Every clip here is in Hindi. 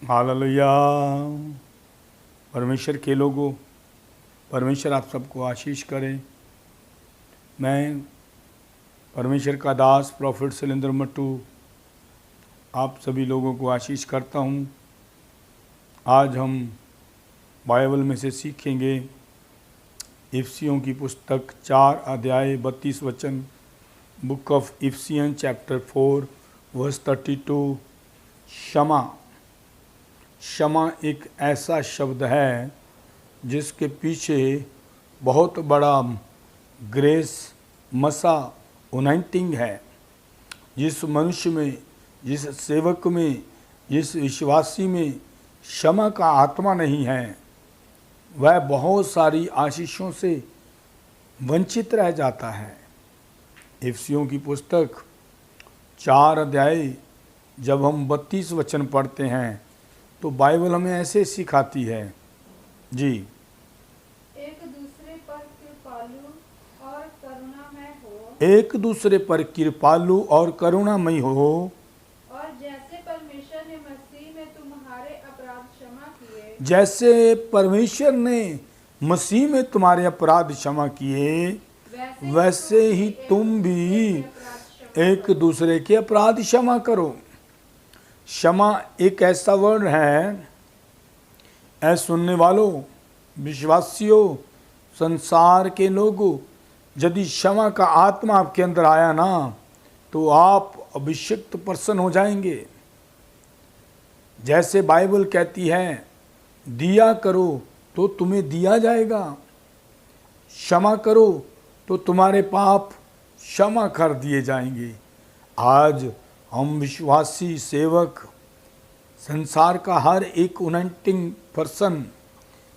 हालेलुया। परमेश्वर के लोगों, परमेश्वर आप सबको आशीष करे। मैं परमेश्वर का दास प्रॉफिट शैलेंद्र मट्टू आप सभी लोगों को आशीष करता हूँ। आज हम बाइबल में से सीखेंगे इफिसियों की पुस्तक 4 अध्याय 32 वचन, book of Ephesian chapter 4 verse 32। क्षमा। क्षमा एक ऐसा शब्द है जिसके पीछे बहुत बड़ा ग्रेस मसा उनाइंटिंग है। जिस मनुष्य में, जिस सेवक में, जिस विश्वासी में क्षमा का आत्मा नहीं है, वह बहुत सारी आशीषों से वंचित रह जाता है। इफिसियों की पुस्तक 4 अध्याय जब हम 32 वचन पढ़ते हैं तो बाइबल हमें ऐसे सिखाती है जी। एक दूसरे पर कृपालु और करुणामय हो। एक दूसरे पर कृपालु और करुणामय हो। और जैसे परमेश्वर ने मसीह में तुम्हारे अपराध क्षमा किए, जैसे परमेश्वर ने मसीह में तुम्हारे अपराध क्षमा किए, वैसे ही तुम भी एक दूसरे के अपराध क्षमा करो। क्षमा एक ऐसा वर्ड है, ऐ सुनने वालों, विश्वासियों, संसार के लोगों, यदि क्षमा का आत्मा आपके अंदर आया ना तो आप अभिषिक्त पर्सन हो जाएंगे। जैसे बाइबल कहती है दिया करो तो तुम्हें दिया जाएगा, क्षमा करो तो तुम्हारे पाप क्षमा कर दिए जाएंगे। आज हम विश्वासी सेवक, संसार का हर एक उनाइंटिंग पर्सन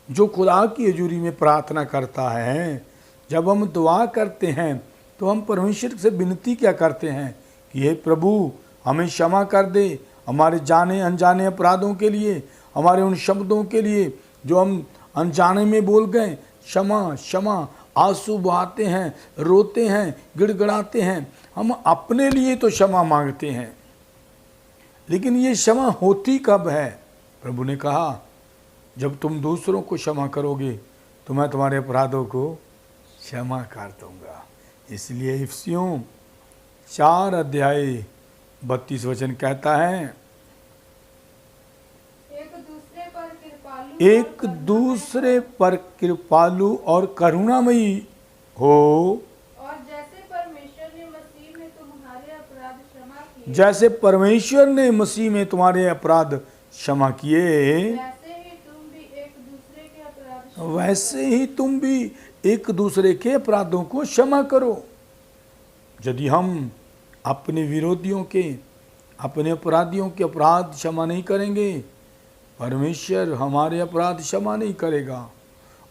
जो खुदा की हजूरी में प्रार्थना करता है, जब हम दुआ करते हैं तो हम परमेश्वर से विनती क्या करते हैं कि हे प्रभु हमें क्षमा कर दे, हमारे जाने अनजाने अपराधों के लिए, हमारे उन शब्दों के लिए जो हम अनजाने में बोल गए। क्षमा क्षमा, आंसू बहाते हैं, रोते हैं, गिड़गिड़ाते हैं। हम अपने लिए तो क्षमा मांगते हैं, लेकिन ये क्षमा होती कब है? प्रभु ने कहा जब तुम दूसरों को क्षमा करोगे तो मैं तुम्हारे अपराधों को क्षमा कर दूंगा। इसलिए इफिसियों 4 अध्याय 32 वचन कहता है एक दूसरे पर कृपालु और करुणामयी हो। और जैसे परमेश्वर ने मसीह में तुम्हारे अपराध क्षमा किए, जैसे परमेश्वर ने मसीह में तुम्हारे अपराध क्षमा किए, वैसे ही तुम भी एक दूसरे के अपराधों को क्षमा करो। यदि हम अपने विरोधियों के, अपने अपराधियों के अपराध क्षमा नहीं करेंगे, परमेश्वर हमारे अपराध क्षमा नहीं करेगा।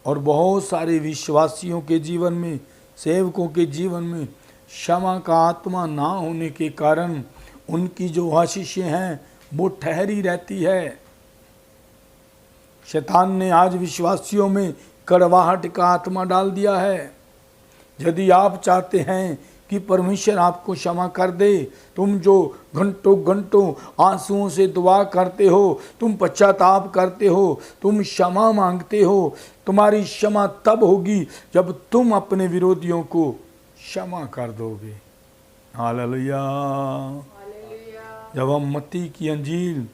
और बहुत सारे विश्वासियों के जीवन में, सेवकों के जीवन में क्षमा का आत्मा ना होने के कारण उनकी जो आशीषें हैं वो ठहरी रहती है। शैतान ने आज विश्वासियों में कड़वाहट का आत्मा डाल दिया है। यदि आप चाहते हैं कि परमेश्वर आपको क्षमा कर दे, तुम जो घंटों घंटों आंसुओं से दुआ करते हो, तुम पश्चाताप करते हो, तुम क्षमा मांगते हो, तुम्हारी क्षमा तब होगी जब तुम अपने विरोधियों को क्षमा कर दोगे। हालेलुया। जब हम मत्ती की अंजील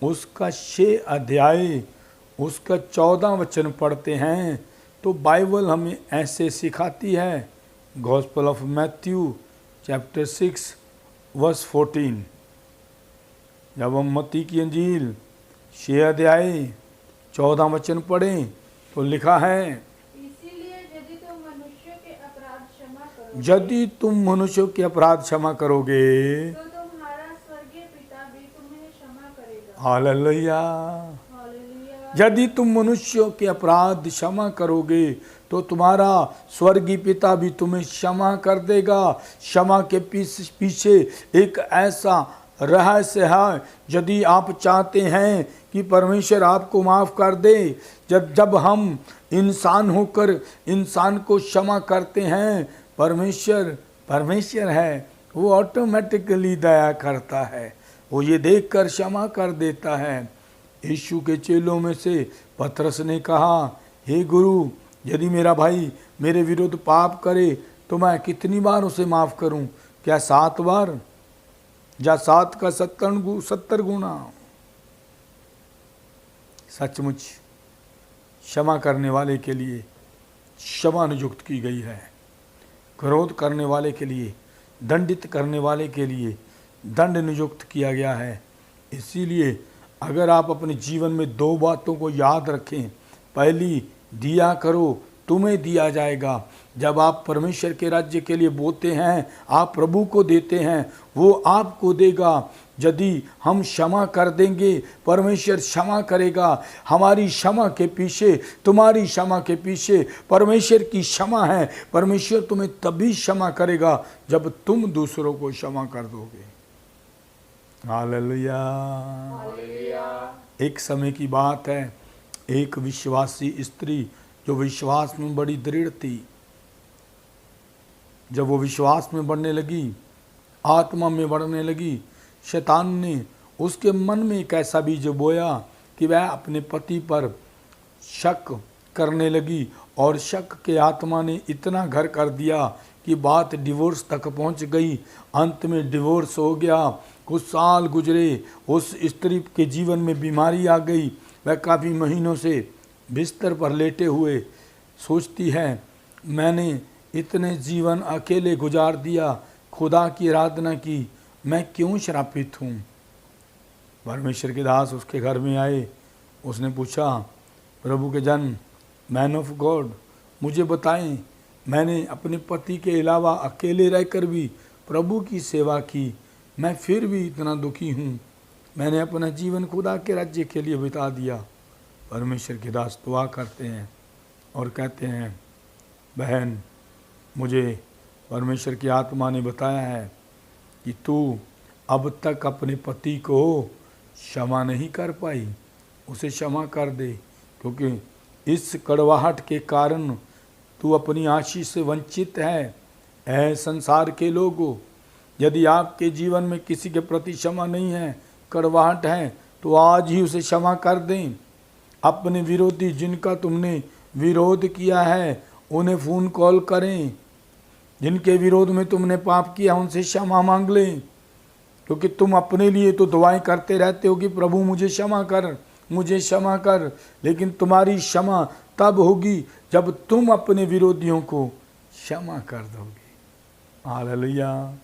उसका 6 अध्याय उसका 14 वचन पढ़ते हैं तो बाइबल हमें ऐसे सिखाती है। Gospel of Matthew chapter 6 verse 14। जब हम मत्ती की अंजील 6 अध्याय 14 वचन पढ़ें तो लिखा है इसीलिए यदि तुम मनुष्यों के अपराध क्षमा करोगे, यदि तुम मनुष्यों के अपराध क्षमा करोगे तो तुम्हारा स्वर्गीय पिता भी तुम्हें क्षमा करेगा। हालेलुया। हालेलुया। यदि तुम मनुष्यों के अपराध क्षमा करोगे तो तुम्हारा स्वर्गीय पिता भी तुम्हें क्षमा कर देगा। क्षमा के पीछे एक ऐसा रहस्य है। यदि आप चाहते हैं कि परमेश्वर आपको माफ़ कर दे, जब हम इंसान होकर इंसान को क्षमा करते हैं, परमेश्वर है, वो ऑटोमेटिकली दया करता है, वो ये देखकर क्षमा कर देता है। यीशु के चेलों में से पतरस ने कहा, हे गुरु, यदि मेरा भाई मेरे विरुद्ध पाप करे तो मैं कितनी बार उसे माफ करूं? क्या 7 बार या 7 का 70 गुना? सचमुच क्षमा करने वाले के लिए क्षमा नियुक्त की गई है, क्रोध करने वाले के लिए, दंडित करने वाले के लिए दंड नियुक्त किया गया है। इसीलिए अगर आप अपने जीवन में 2 बातों को याद रखें, पहली, दिया करो तुम्हें दिया जाएगा। जब आप परमेश्वर के राज्य के लिए बोते हैं, आप प्रभु को देते हैं, वो आपको देगा। यदि हम क्षमा कर देंगे, परमेश्वर क्षमा करेगा। हमारी क्षमा के पीछे, तुम्हारी क्षमा के पीछे परमेश्वर की क्षमा है। परमेश्वर तुम्हें तभी क्षमा करेगा जब तुम दूसरों को क्षमा कर दोगे। हालेलुया। एक समय की बात है, एक विश्वासी स्त्री जो विश्वास में बड़ी दृढ़ थी, जब वो विश्वास में बढ़ने लगी, आत्मा में बढ़ने लगी, शैतान ने उसके मन में एक ऐसा बीज बोया कि वह अपने पति पर शक करने लगी, और शक के आत्मा ने इतना घर कर दिया कि बात डिवोर्स तक पहुंच गई। अंत में डिवोर्स हो गया। कुछ साल गुजरे, उस स्त्री के जीवन में बीमारी आ गई। वह काफ़ी महीनों से बिस्तर पर लेटे हुए सोचती है, मैंने इतने जीवन अकेले गुजार दिया, खुदा की आराधना की, मैं क्यों श्रापित हूँ। परमेश्वर के दास उसके घर में आए। उसने पूछा, प्रभु के जन, मैन ऑफ गॉड, मुझे बताएं, मैंने अपने पति के अलावा अकेले रहकर भी प्रभु की सेवा की, मैं फिर भी इतना दुखी हूँ। मैंने अपना जीवन खुदा के राज्य के लिए बिता दिया। परमेश्वर के दास दुआ करते हैं और कहते हैं, बहन, मुझे परमेश्वर की आत्मा ने बताया है कि तू अब तक अपने पति को क्षमा नहीं कर पाई, उसे क्षमा कर दे, क्योंकि इस कड़वाहट के कारण तू अपनी आशीष से वंचित है। ऐ संसार के लोगों, यदि आपके जीवन में किसी के प्रति क्षमा नहीं है, कड़वाहट है, तो आज ही उसे क्षमा कर दें। अपने विरोधी जिनका तुमने विरोध किया है उन्हें फ़ोन कॉल करें। जिनके विरोध में तुमने पाप किया उनसे क्षमा मांग लें, क्योंकि तुम अपने लिए तो दुआएं करते रहते हो कि प्रभु मुझे क्षमा कर, मुझे क्षमा कर, लेकिन तुम्हारी क्षमा तब होगी जब तुम अपने विरोधियों को क्षमा कर दोगे। हालेलुया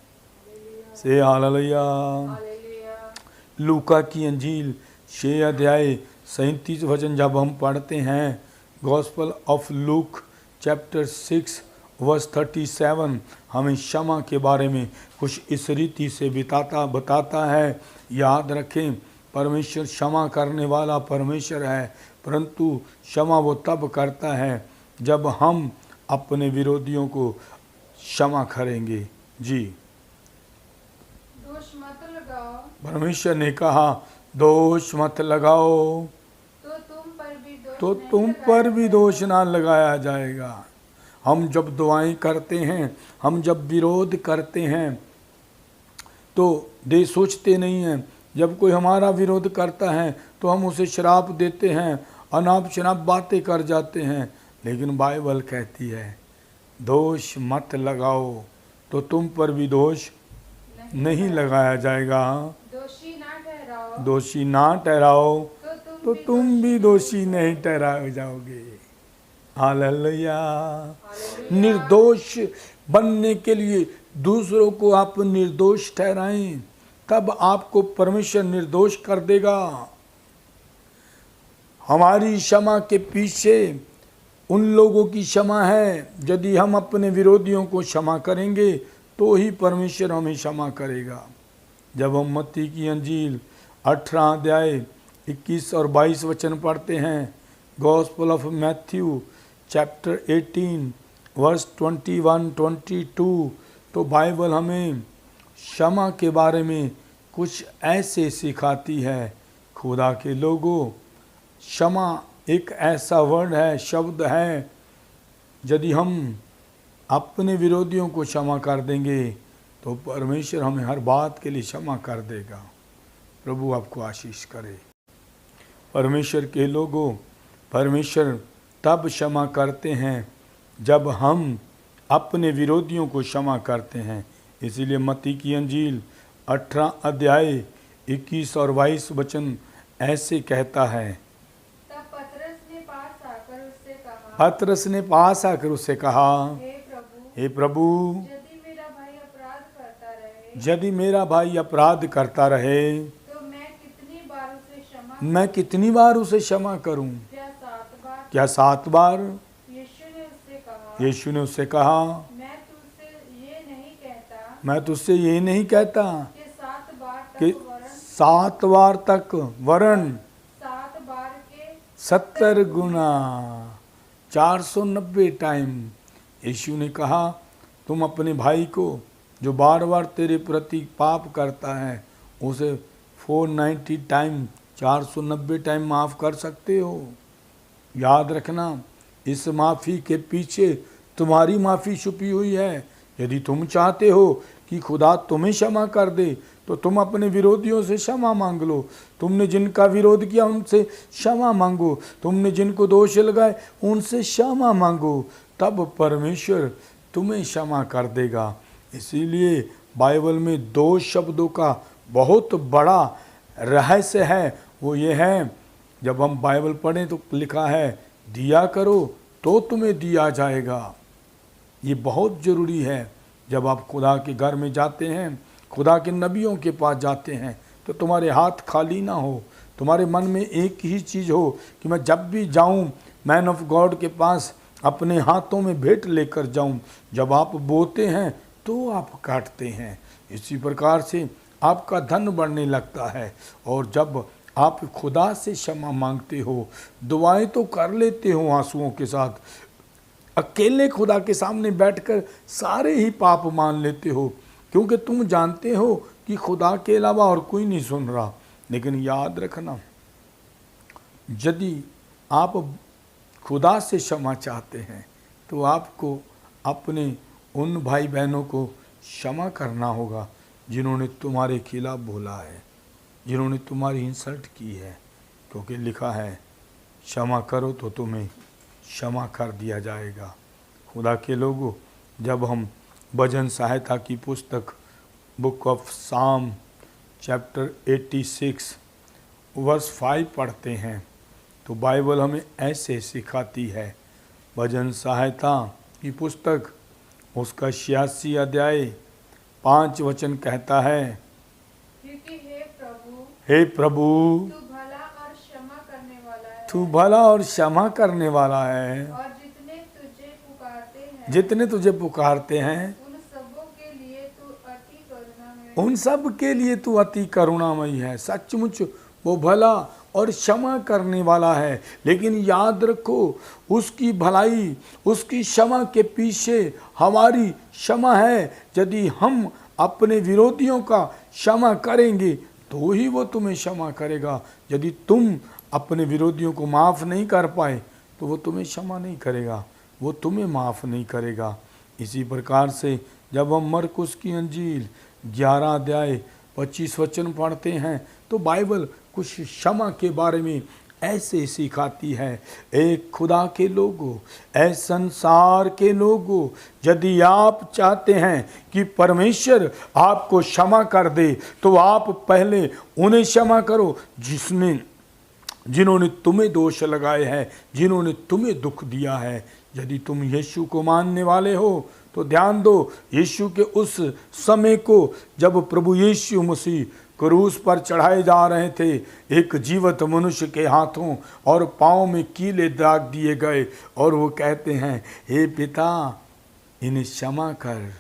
से हालेलुया। लूका की अंजील 6 अध्याय 37 वचन जब हम पढ़ते हैं, gospel of Luke chapter 6 verse 37 हमें क्षमा के बारे में कुछ इस रीति से बताता है। याद रखें, परमेश्वर क्षमा करने वाला परमेश्वर है, परंतु क्षमा वो तब करता है जब हम अपने विरोधियों को क्षमा करेंगे। जी, दोष मत लगाओ, परमेश्वर ने कहा, दोष मत लगाओ, तो तुम पर भी दोष ना लगाया जाएगा। हम जब दुआएं करते हैं, हम जब विरोध करते हैं, तो सोचते नहीं हैं, जब कोई हमारा विरोध करता है तो हम उसे श्राप देते हैं, अनाप शनाप बातें कर जाते हैं। लेकिन बाइबल कहती है, दोष मत लगाओ, तो तुम पर भी दोष नहीं लगाया जाएगा। दोषी ना ठहराओ, तो तुम भी दोषी नहीं ठहराए जाओगे। हालेलुया। निर्दोष बनने के लिए दूसरों को आप निर्दोष ठहराएं, तब आपको परमेश्वर निर्दोष कर देगा। हमारी क्षमा के पीछे उन लोगों की क्षमा है। यदि हम अपने विरोधियों को क्षमा करेंगे तो ही परमेश्वर हमें क्षमा करेगा। जब हम मत्ती की अंजील 18 अध्याय 21 और 22 वचन पढ़ते हैं, gospel of Matthew chapter 18 verse 21-22, तो बाइबल हमें क्षमा के बारे में कुछ ऐसे सिखाती है। खुदा के लोगों, क्षमा एक ऐसा वर्ड है, शब्द है, यदि हम अपने विरोधियों को क्षमा कर देंगे तो परमेश्वर हमें हर बात के लिए क्षमा कर देगा। प्रभु आपको आशीष करे। परमेश्वर के लोगों, परमेश्वर तब क्षमा करते हैं जब हम अपने विरोधियों को क्षमा करते हैं। इसीलिए मत्ती की अंजील 18 अध्याय 21 और 22 वचन ऐसे कहता है। तब पतरस ने पास आकर उससे कहा, पतरस ने पास आकर उससे कहा, हे प्रभु, हे प्रभु, यदि मेरा भाई अपराध करता रहे यदि मेरा भाई अपराध करता रहे तो मैं कितनी बार उसे क्षमा मैं कितनी बार उसे क्षमा करूं? क्या 7 बार? क्या 7 बार? यीशु ने उससे कहा, मैं तुझसे ये नहीं कहता कि कि 7 बार तक वरन 7 बार के 70 गुना 490 टाइम। यीशु ने कहा, तुम अपने भाई को जो बार बार तेरे प्रति पाप करता है उसे 490 टाइम 490 टाइम माफ़ कर सकते हो। याद रखना, इस माफ़ी के पीछे तुम्हारी माफ़ी छुपी हुई है। यदि तुम चाहते हो कि खुदा तुम्हें क्षमा कर दे तो तुम अपने विरोधियों से क्षमा मांग लो। तुमने जिनका विरोध किया उनसे क्षमा मांगो, तुमने जिनको दोष लगाए उनसे क्षमा मांगो, तब परमेश्वर तुम्हें क्षमा कर देगा। इसीलिए बाइबल में 2 शब्दों का बहुत बड़ा रहस्य है। वो ये है, जब हम बाइबल पढ़ें तो लिखा है, दिया करो तो तुम्हें दिया जाएगा। ये बहुत ज़रूरी है। जब आप खुदा के घर में जाते हैं, खुदा के नबियों के पास जाते हैं, तो तुम्हारे हाथ खाली ना हो। तुम्हारे मन में एक ही चीज़ हो कि मैं जब भी जाऊं मैन ऑफ गॉड के पास अपने हाथों में भेंट लेकर जाऊं। जब आप बोते हैं तो आप काटते हैं। इसी प्रकार से आपका धन बढ़ने लगता है। और जब आप खुदा से क्षमा मांगते हो, दुआएं तो कर लेते हो आंसुओं के साथ, अकेले खुदा के सामने बैठकर सारे ही पाप मान लेते हो, क्योंकि तुम जानते हो कि खुदा के अलावा और कोई नहीं सुन रहा। लेकिन याद रखना, यदि आप खुदा से क्षमा चाहते हैं तो आपको अपने उन भाई बहनों को क्षमा करना होगा जिन्होंने तुम्हारे खिलाफ बोला है, जिन्होंने तुम्हारी इंसल्ट की है। क्योंकि लिखा है, क्षमा करो तो तुम्हें क्षमा कर दिया जाएगा। खुदा के लोगों, जब हम भजन सहायता की पुस्तक बुक ऑफ साम चैप्टर 86 वर्स 5 पढ़ते हैं तो बाइबल हमें ऐसे सिखाती है। भजन सहायता की पुस्तक उसका 86 अध्याय 5 वचन कहता है, क्योंकि हे प्रभु, तू भला और क्षमा करने वाला है, तू भला और क्षमा करने वाला है, और जितने तुझे पुकारते हैं उन सबों के लिए तू अति करुणामय उन सब के लिए तू अति करुणामयी है। सचमुच वो भला और क्षमा करने वाला है। लेकिन याद रखो, उसकी भलाई, उसकी क्षमा के पीछे हमारी क्षमा है। यदि हम अपने विरोधियों का क्षमा करेंगे तो ही वो तुम्हें क्षमा करेगा। यदि तुम अपने विरोधियों को माफ़ नहीं कर पाए तो वो तुम्हें क्षमा नहीं करेगा, वो तुम्हें माफ़ नहीं करेगा। इसी प्रकार से जब हम मरकुस की अंजील 11 अध्याय 25 वचन पढ़ते हैं तो बाइबल कुछ क्षमा के बारे में ऐसे सिखाती है। एक खुदा के लोगों, ऐ संसार के लोगों, यदि आप चाहते हैं कि परमेश्वर आपको क्षमा कर दे तो आप पहले उन्हें क्षमा करो जिन्होंने तुम्हें दोष लगाए हैं, जिन्होंने तुम्हें दुख दिया है। यदि तुम यीशु को मानने वाले हो तो ध्यान दो, यीशु के उस समय को जब प्रभु यीशु मसीह क्रूस पर चढ़ाए जा रहे थे, एक जीवित मनुष्य के हाथों और पाँव में कीले दाग दिए गए और वो कहते हैं, हे पिता इन्हें क्षमा कर।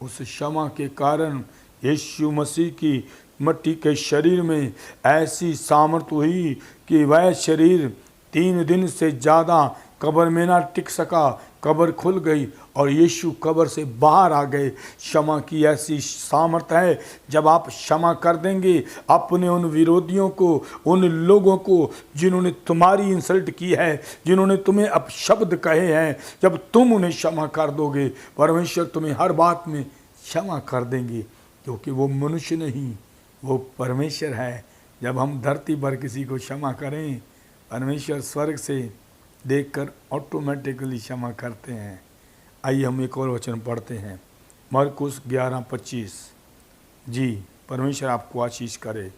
उस क्षमा के कारण यीशु मसीह की मिट्टी के शरीर में ऐसी सामर्थ्य हुई कि वह शरीर 3 दिन से ज़्यादा कब्र में ना टिक सका, कब्र खुल गई और यीशु कब्र से बाहर आ गए। क्षमा की ऐसी सामर्थ है, जब आप क्षमा कर देंगे अपने उन विरोधियों को, उन लोगों को जिन्होंने तुम्हारी इंसल्ट की है, जिन्होंने तुम्हें अपशब्द कहे हैं, जब तुम उन्हें क्षमा कर दोगे, परमेश्वर तुम्हें हर बात में क्षमा कर देंगे, क्योंकि वो मनुष्य नहीं, वो परमेश्वर है। जब हम धरती पर किसी को क्षमा करें, परमेश्वर स्वर्ग से देखकर ऑटोमेटिकली क्षमा करते हैं। आइए हम एक और वचन पढ़ते हैं, मरकुस 11:25। जी, परमेश्वर आपको आशीष करे।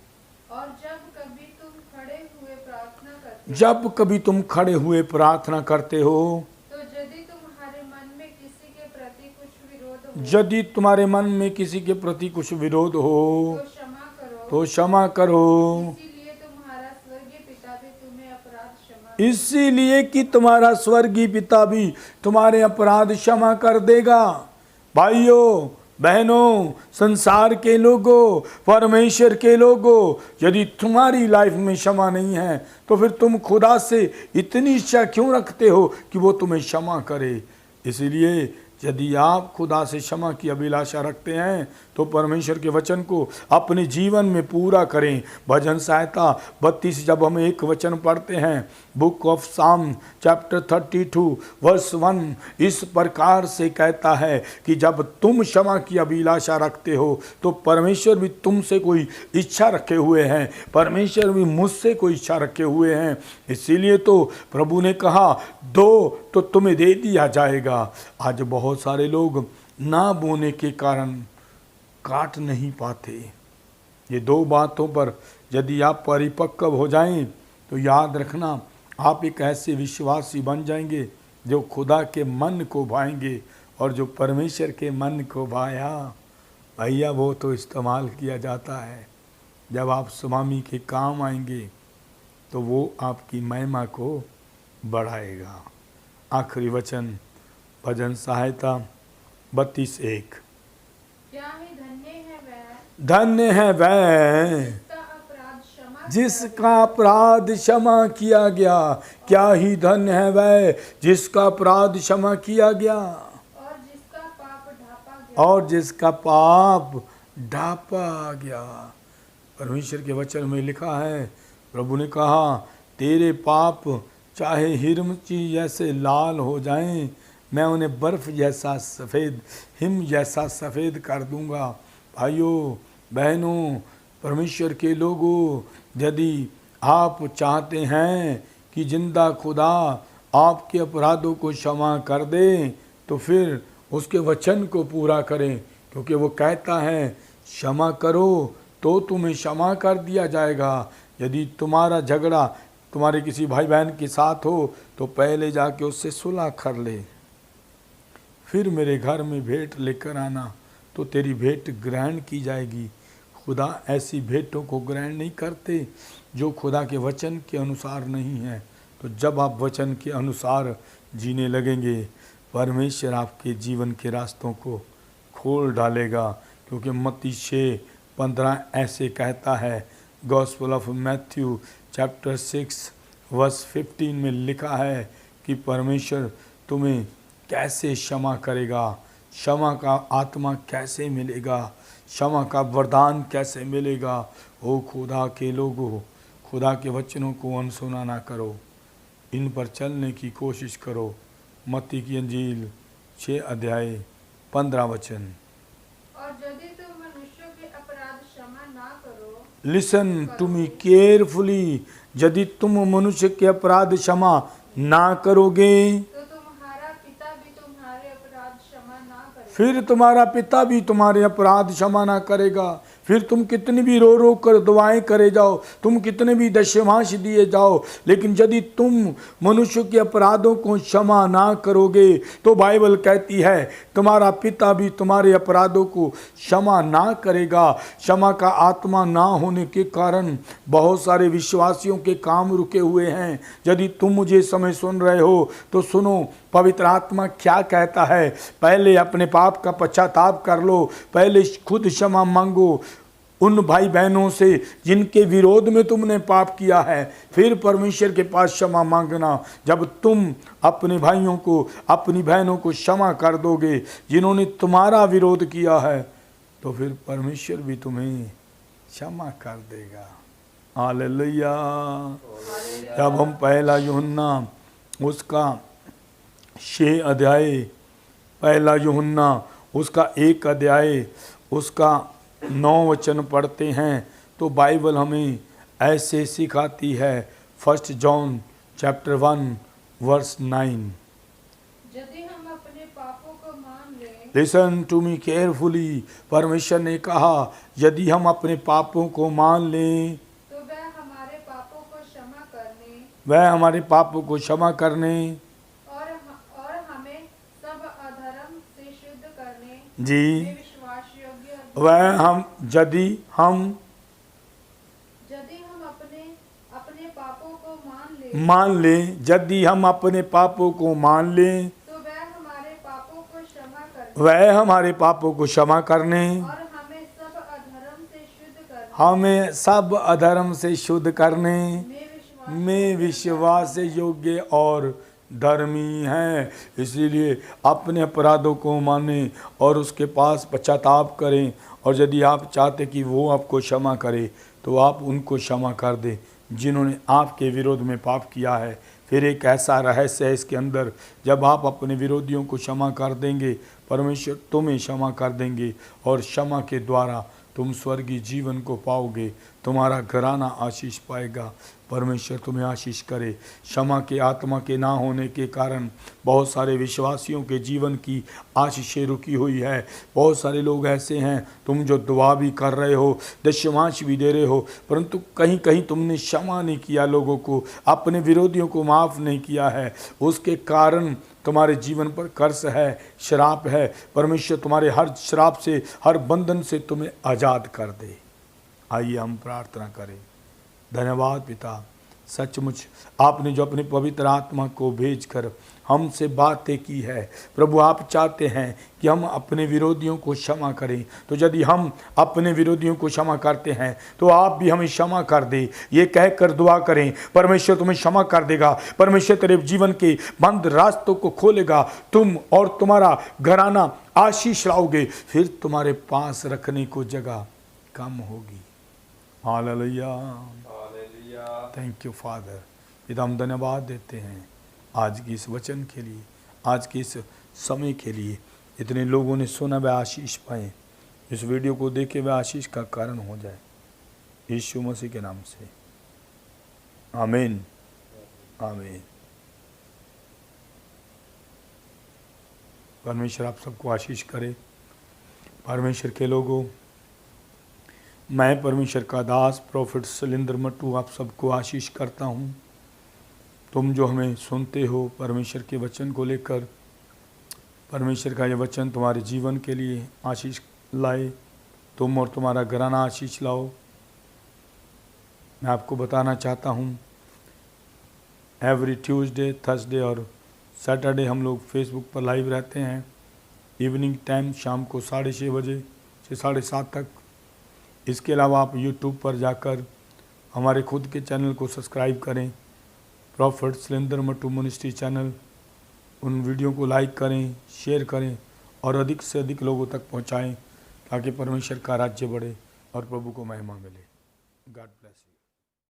और जब कभी तुम खड़े हुए प्रार्थना करते जब कभी तुम खड़े हुए प्रार्थना करते हो, तो यदि तुम्हारे मन में किसी के प्रति कुछ विरोध हो, यदि तुम्हारे मन में किसी के प्रति कुछ विरोध हो, तो क्षमा करो, तो क्षमा करो, इसीलिए तुम्हारा स्वर्गीय पिता भी तुम्हें अपराध क्षमा इसीलिए कि तुम्हारा स्वर्गीय पिता भी तुम्हारे अपराध क्षमा कर देगा। भाइयों बहनों, संसार के लोगों, परमेश्वर के लोगों, यदि तुम्हारी लाइफ में क्षमा नहीं है तो फिर तुम खुदा से इतनी इच्छा क्यों रखते हो कि वो तुम्हें क्षमा करे। इसलिए यदि आप खुदा से क्षमा की अभिलाषा रखते हैं तो परमेश्वर के वचन को अपने जीवन में पूरा करें। भजन सहायता 32 जब हम एक वचन पढ़ते हैं, बुक ऑफ साम चैप्टर 32 वर्स 1 इस प्रकार से कहता है कि जब तुम क्षमा की अभिलाषा रखते हो तो परमेश्वर भी तुमसे कोई इच्छा रखे हुए हैं, परमेश्वर भी मुझसे कोई इच्छा रखे हुए हैं। इसीलिए तो प्रभु ने कहा, दो तो तुम्हें दे दिया जाएगा। आज बहुत सारे लोग ना बोने के कारण काट नहीं पाते। ये दो बातों पर यदि आप परिपक्व हो जाएं तो याद रखना, आप एक ऐसे विश्वासी बन जाएंगे जो खुदा के मन को भाएंगे, और जो परमेश्वर के मन को भाया भैया वो तो इस्तेमाल किया जाता है। जब आप स्वामी के काम आएंगे तो वो आपकी महिमा को बढ़ाएगा। आखिरी वचन भजन सहायता 32:1। क्या ही धन्य है वह धन्य है वह जिसका अपराध क्षमा जिसका अपराध क्षमा किया गया। क्या ही धन्य है वह जिसका अपराध क्षमा किया गया और जिसका पाप ढापा गया। और जिसका पाप ढापा गया। परमेश्वर के वचन में लिखा है, प्रभु ने कहा, तेरे पाप चाहे हिरमची जैसे लाल हो जाएं, मैं उन्हें बर्फ जैसा सफ़ेद, हिम जैसा सफ़ेद कर दूंगा। भाइयों बहनों, परमेश्वर के लोगों, यदि आप चाहते हैं कि जिंदा खुदा आपके अपराधों को क्षमा कर दे तो फिर उसके वचन को पूरा करें, क्योंकि वो कहता है क्षमा करो तो तुम्हें क्षमा कर दिया जाएगा। यदि तुम्हारा झगड़ा तुम्हारे किसी भाई बहन के साथ हो तो पहले जाके उससे सुलह कर ले, फिर मेरे घर में भेंट लेकर आना तो तेरी भेंट ग्रहण की जाएगी। खुदा ऐसी भेंटों को ग्रहण नहीं करते जो खुदा के वचन के अनुसार नहीं है। तो जब आप वचन के अनुसार जीने लगेंगे, परमेश्वर आपके जीवन के रास्तों को खोल डालेगा, क्योंकि मत्ती 6:15 ऐसे कहता है, gospel of Matthew chapter 6 verse 15 में लिखा है कि परमेश्वर तुम्हें कैसे क्षमा करेगा, क्षमा का आत्मा कैसे मिलेगा, क्षमा का वरदान कैसे मिलेगा। ओ खुदा के लोगों, खुदा के वचनों को अनसुना ना करो, इन पर चलने की कोशिश करो। मत्ती की अंजील 6:15 वचन। और यदि तुम मनुष्यों के अपराध क्षमा ना करो, लिसन टू मी केयरफुली, यदि तुम मनुष्य के अपराध क्षमा ना करोगे तो तुम्हारा पिता भी तुम्हारे अपराध क्षमा ना करेगा। फिर तुम्हारा पिता भी तुम्हारे अपराध क्षमा ना करेगा। फिर तुम कितनी भी रो रो कर दुआएं करे जाओ, तुम कितने भी दशमांश दिए जाओ, लेकिन यदि तुम मनुष्य के अपराधों को क्षमा ना करोगे तो बाइबल कहती है तुम्हारा पिता भी तुम्हारे अपराधों को क्षमा ना करेगा। क्षमा का आत्मा ना होने के कारण बहुत सारे विश्वासियों के काम रुके हुए हैं। यदि तुम मुझे समय सुन रहे हो तो सुनो, पवित्र आत्मा क्या कहता है। पहले अपने पाप का पश्चाताप कर लो, पहले खुद क्षमा मांगो, उन भाई बहनों से जिनके विरोध में तुमने पाप किया है। फिर परमेश्वर के पास क्षमा मांगना। जब तुम अपने भाइयों को, अपनी बहनों को क्षमा कर दोगे जिन्होंने तुम्हारा विरोध किया है, तो फिर परमेश्वर भी तुम्हें क्षमा कर देगा। हालेलुया। जब हम पहला यूहन्ना उसका 6 अध्याय, पहला यूहन्ना उसका 1 अध्याय उसका 9 वचन पढ़ते हैं तो बाइबल हमें ऐसे सिखाती है। 1 जॉन चैप्टर 1 वर्स 9। यदि हम अपने पापों को मान लें, लिसन टू मी केयरफुली। परमेश्वर ने कहा यदि हम अपने पापों को मान लें तो वह हमारे पापों को क्षमा करने वह हमारे पापों को क्षमा करने और हमें सब अधर्म से शुद्ध करने जी में विश्वास योग्य। वह हम यदि हम अपने अपने पापों को मान लें, यदि हम अपने पापों को मान लें तो वह हमारे पापों को क्षमा करने वह हमारे पापों को क्षमा करने और हमें सब अधर्म से शुद्ध करने में में विश्वास योग्य और धर्मी हैं। इसीलिए अपने अपराधों को माने और उसके पास पश्चाताप करें, और यदि आप चाहते कि वो आपको क्षमा करे तो आप उनको क्षमा कर दें जिन्होंने आपके विरोध में पाप किया है। फिर एक ऐसा रहस्य है इसके अंदर, जब आप अपने विरोधियों को क्षमा कर देंगे परमेश्वर तुम्हें क्षमा कर देंगे, और क्षमा के द्वारा तुम स्वर्गीय जीवन को पाओगे, तुम्हारा घराना आशीष पाएगा। परमेश्वर तुम्हें आशीष करे। क्षमा के आत्मा के ना होने के कारण बहुत सारे विश्वासियों के जीवन की आशीषें रुकी हुई है। बहुत सारे लोग ऐसे हैं, तुम जो दुआ भी कर रहे हो, दशमांश भी दे रहे हो, परंतु कहीं कहीं तुमने क्षमा नहीं किया लोगों को, अपने विरोधियों को माफ़ नहीं किया है। उसके कारण तुम्हारे जीवन पर कर्ज है, श्राप है। परमेश्वर तुम्हारे हर श्राप से, हर बंधन से तुम्हें आज़ाद कर दे। आइए हम प्रार्थना करें। धन्यवाद पिता, सचमुच आपने जो अपने पवित्र आत्मा को भेजकर हमसे बातें की है, प्रभु आप चाहते हैं कि हम अपने विरोधियों को क्षमा करें। तो यदि हम अपने विरोधियों को क्षमा करते हैं तो आप भी हमें क्षमा कर दे। ये कहकर दुआ करें, परमेश्वर तुम्हें क्षमा कर देगा। परमेश्वर तेरे जीवन के बंद रास्तों को खोलेगा। तुम और तुम्हारा घराना आशीष लाओगे। फिर तुम्हारे पास रखने को जगह कम होगी। Hallelujah, thank you father. पिता हम धन्यवाद देते हैं आज की इस वचन के लिए, आज के इस समय के लिए। इतने लोगों ने सुना वह आशीष पाए, इस वीडियो को देखे वह आशीष का कारण हो जाए, यीशु मसीह के नाम से आमीन आमीन। परमेश्वर आप सबको आशीष करे। परमेश्वर के लोगों, मैं परमेश्वर का दास प्रोफेट शैलेंद्र मट्टू आप सबको आशीष करता हूँ। तुम जो हमें सुनते हो परमेश्वर के वचन को लेकर, परमेश्वर का ये वचन तुम्हारे जीवन के लिए आशीष लाए, तुम और तुम्हारा घराना आशीष लाओ। मैं आपको बताना चाहता हूँ, एवरी ट्यूसडे, थर्सडे और सैटरडे हम लोग फेसबुक पर लाइव रहते हैं। इवनिंग टाइम शाम को 6:30 बजे से 7:30 तक। इसके अलावा आप यूट्यूब पर जाकर हमारे खुद के चैनल को सब्सक्राइब करें, prophet Shailendra Mattu ministry channel. उन वीडियो को लाइक करें, शेयर करें और अधिक से अधिक लोगों तक पहुंचाएं, ताकि परमेश्वर का राज्य बढ़े और प्रभु को महिमा मिले। God bless you.